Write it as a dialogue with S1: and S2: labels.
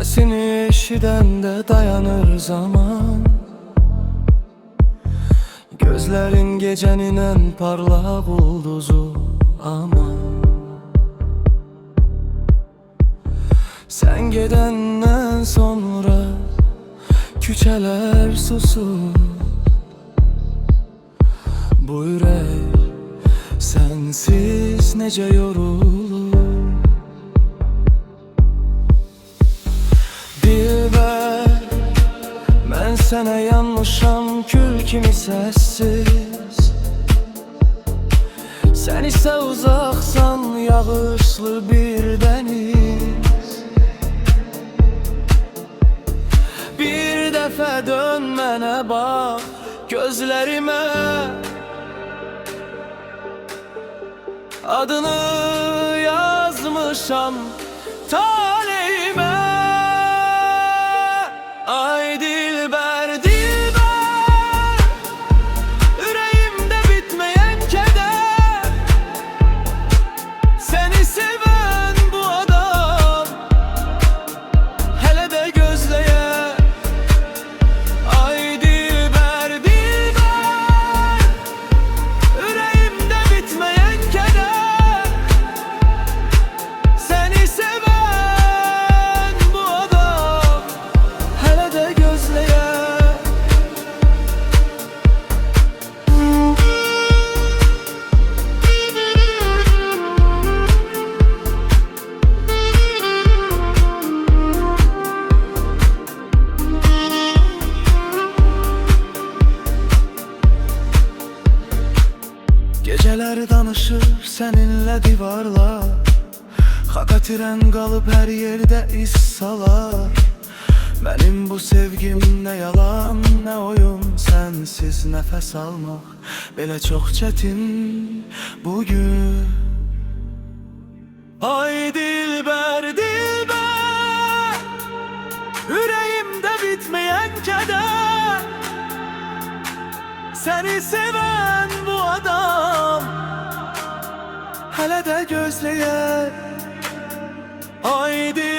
S1: Sesini eşidəndə dayanır zaman. Gözlerin gecenin en parlak ulduzu ama sen gedenden sonra küçeler susur. Bu yürek sensiz nece yorulur. Dilber, mən sənə yanmışam kül kimi sessiz. Sen ise uzaksan yağışlı bir deniz. Bir defa dön mənə bak gözlerime. Adını yazmışam talihime. Ay dilber, dilber, yüreğimde bitmeyen keder. Seni seven bu adam hele de gözleye. Ay dilber, dilber, yüreğimde bitmeyen keder. Seni seven bu adam hele de gözleye. Geceler danışır seninle divarlar. Haka tren kalıp her yerde iz salar. Benim bu sevgim ne yalan ne oyun. Sensiz nefes almak belə çok çetin bugün. Ay dilber, dilber, yüreğimde bitmeyen keder. Seni seven bu adam hele de gözleye. Ay dilber,